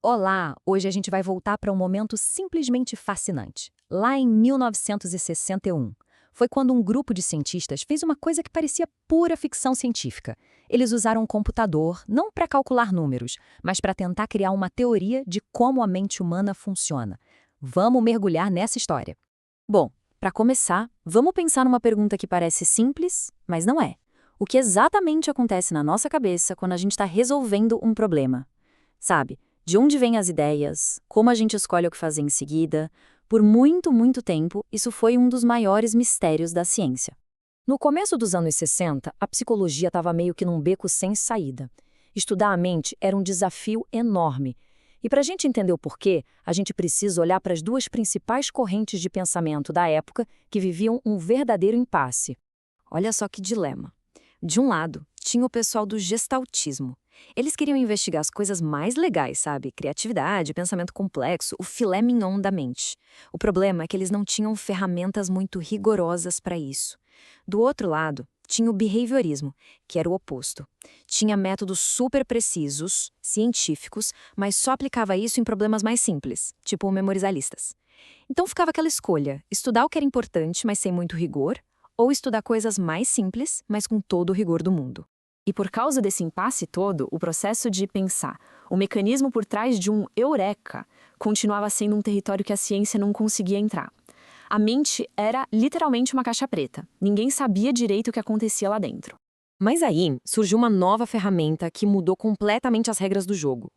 Olá! Hoje a gente vai voltar para um momento simplesmente fascinante. Lá em 1961, foi quando um grupo de cientistas fez uma coisa que parecia pura ficção científica. Eles usaram um computador não para calcular números, mas para tentar criar uma teoria de como a mente humana funciona. Vamos mergulhar nessa história. Bom, para começar, vamos pensar numa pergunta que parece simples, mas não é. O que exatamente acontece na nossa cabeça quando a gente está resolvendo um problema? Sabe, de onde vêm as ideias, como a gente escolhe o que fazer em seguida? Por muito, muito tempo, isso foi um dos maiores mistérios da ciência. No começo dos anos 60, a psicologia estava meio que num beco sem saída. Estudar a mente era um desafio enorme. E para a gente entender o porquê, a gente precisa olhar para as duas principais correntes de pensamento da época que viviam um verdadeiro impasse. Olha só que dilema. De um lado, tinha o pessoal do gestaltismo. Eles queriam investigar as coisas mais legais, sabe? Criatividade, pensamento complexo, o filé mignon da mente. O problema é que eles não tinham ferramentas muito rigorosas para isso. Do outro lado, tinha o behaviorismo, que era o oposto. Tinha métodos super precisos, científicos, mas só aplicava isso em problemas mais simples, tipo memorizar listas. Então ficava aquela escolha: estudar o que era importante, mas sem muito rigor, ou estudar coisas mais simples, mas com todo o rigor do mundo. E por causa desse impasse todo, o processo de pensar, o mecanismo por trás de um eureka, continuava sendo um território que a ciência não conseguia entrar. A mente era literalmente uma caixa preta. Ninguém sabia direito o que acontecia lá dentro. Mas aí surgiu uma nova ferramenta que mudou completamente as regras do jogo.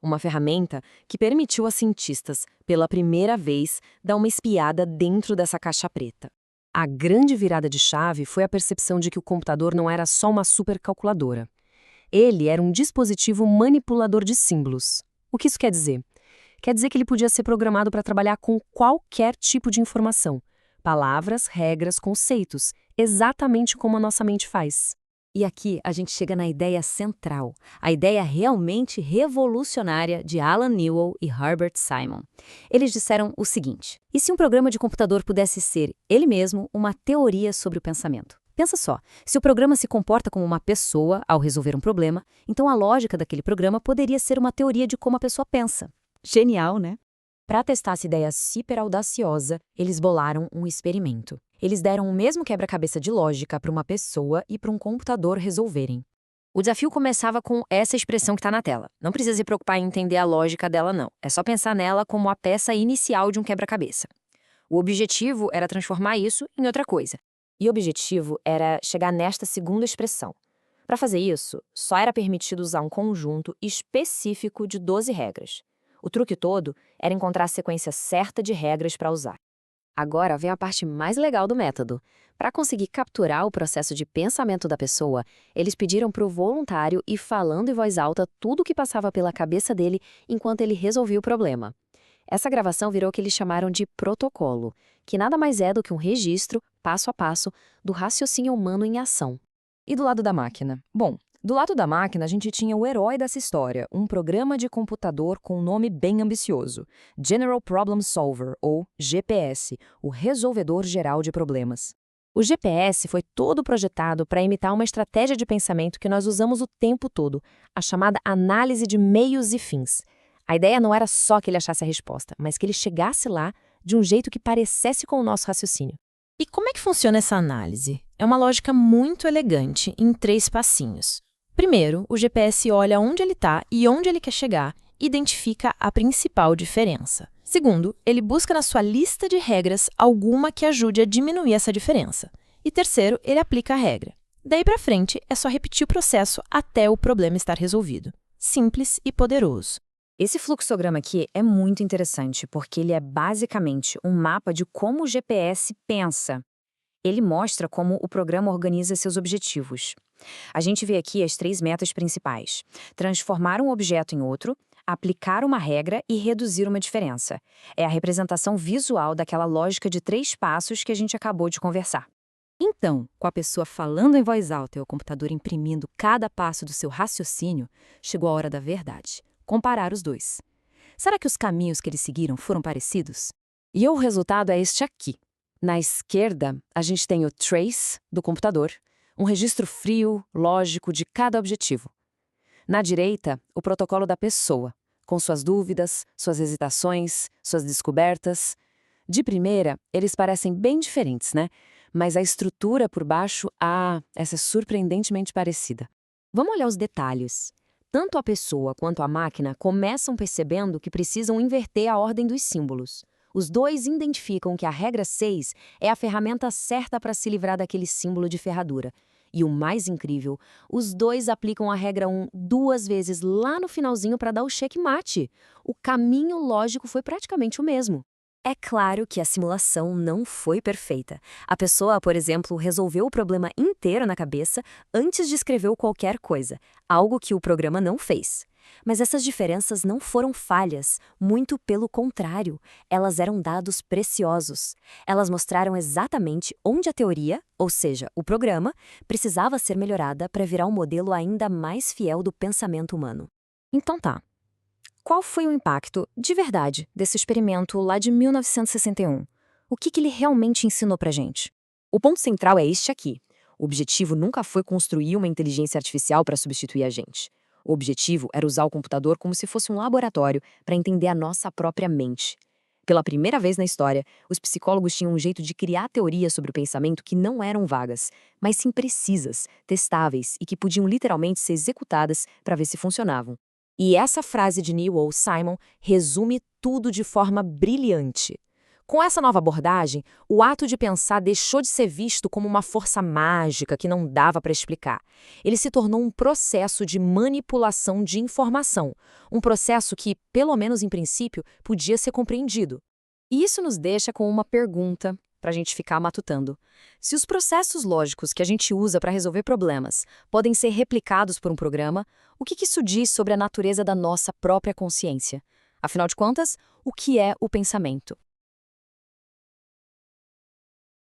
Uma ferramenta que permitiu a cientistas, pela primeira vez, dar uma espiada dentro dessa caixa preta. A grande virada de chave foi a percepção de que o computador não era só uma supercalculadora. Ele era um dispositivo manipulador de símbolos. O que isso quer dizer? Quer dizer que ele podia ser programado para trabalhar com qualquer tipo de informação. Palavras, regras, conceitos, exatamente como a nossa mente faz. E aqui a gente chega na ideia central, a ideia realmente revolucionária de Alan Newell e Herbert Simon. Eles disseram o seguinte: e se um programa de computador pudesse ser, ele mesmo, uma teoria sobre o pensamento? Pensa só, se o programa se comporta como uma pessoa ao resolver um problema, então a lógica daquele programa poderia ser uma teoria de como a pessoa pensa. Genial, né? Para testar essa ideia super audaciosa, eles bolaram um experimento. Eles deram o mesmo quebra-cabeça de lógica para uma pessoa e para um computador resolverem. O desafio começava com essa expressão que está na tela. Não precisa se preocupar em entender a lógica dela, não. É só pensar nela como a peça inicial de um quebra-cabeça. O objetivo era transformar isso em outra coisa. E o objetivo era chegar nesta segunda expressão. Para fazer isso, só era permitido usar um conjunto específico de 12 regras. O truque todo era encontrar a sequência certa de regras para usar. Agora vem a parte mais legal do método. Para conseguir capturar o processo de pensamento da pessoa, eles pediram para o voluntário ir falando em voz alta tudo o que passava pela cabeça dele enquanto ele resolvia o problema. Essa gravação virou o que eles chamaram de protocolo, que nada mais é do que um registro, passo a passo, do raciocínio humano em ação. E do lado da máquina? Bom, do lado da máquina a gente tinha o herói dessa história, um programa de computador com um nome bem ambicioso, General Problem Solver, ou GPS, o Resolvedor Geral de Problemas. O GPS foi todo projetado para imitar uma estratégia de pensamento que nós usamos o tempo todo, a chamada análise de meios e fins. A ideia não era só que ele achasse a resposta, mas que ele chegasse lá de um jeito que parecesse com o nosso raciocínio. E como é que funciona essa análise? É uma lógica muito elegante, em 3 passinhos. Primeiro, o GPS olha onde ele está e onde ele quer chegar, e identifica a principal diferença. Segundo, ele busca na sua lista de regras alguma que ajude a diminuir essa diferença. E terceiro, ele aplica a regra. Daí para frente, é só repetir o processo até o problema estar resolvido. Simples e poderoso. Esse fluxograma aqui é muito interessante porque ele é basicamente um mapa de como o GPS pensa. Ele mostra como o programa organiza seus objetivos. A gente vê aqui as 3 metas principais: transformar um objeto em outro, aplicar uma regra e reduzir uma diferença. É a representação visual daquela lógica de 3 passos que a gente acabou de conversar. Então, com a pessoa falando em voz alta e o computador imprimindo cada passo do seu raciocínio, chegou a hora da verdade: comparar os dois. Será que os caminhos que eles seguiram foram parecidos? E o resultado é este aqui. Na esquerda, a gente tem o trace do computador, um registro frio, lógico de cada objetivo. Na direita, o protocolo da pessoa, com suas dúvidas, suas hesitações, suas descobertas. De primeira, eles parecem bem diferentes, né? Mas a estrutura por baixo, essa é surpreendentemente parecida. Vamos olhar os detalhes. Tanto a pessoa quanto a máquina começam percebendo que precisam inverter a ordem dos símbolos. Os dois identificam que a regra 6 é a ferramenta certa para se livrar daquele símbolo de ferradura. E o mais incrível, os dois aplicam a regra 1 2 vezes lá no finalzinho para dar o checkmate. O caminho lógico foi praticamente o mesmo. É claro que a simulação não foi perfeita. A pessoa, por exemplo, resolveu o problema inteiro na cabeça antes de escrever qualquer coisa, algo que o programa não fez. Mas essas diferenças não foram falhas, muito pelo contrário, elas eram dados preciosos. Elas mostraram exatamente onde a teoria, ou seja, o programa, precisava ser melhorada para virar um modelo ainda mais fiel do pensamento humano. Então tá. Qual foi o impacto, de verdade, desse experimento lá de 1961? O que ele realmente ensinou pra gente? O ponto central é este aqui. O objetivo nunca foi construir uma inteligência artificial para substituir a gente. O objetivo era usar o computador como se fosse um laboratório para entender a nossa própria mente. Pela primeira vez na história, os psicólogos tinham um jeito de criar teorias sobre o pensamento que não eram vagas, mas sim precisas, testáveis e que podiam literalmente ser executadas para ver se funcionavam. E essa frase de Neil ou Simon resume tudo de forma brilhante. Com essa nova abordagem, o ato de pensar deixou de ser visto como uma força mágica que não dava para explicar. Ele se tornou um processo de manipulação de informação, um processo que, pelo menos em princípio, podia ser compreendido. E isso nos deixa com uma pergunta para a gente ficar matutando. Se os processos lógicos que a gente usa para resolver problemas podem ser replicados por um programa, o que isso diz sobre a natureza da nossa própria consciência? Afinal de contas, o que é o pensamento?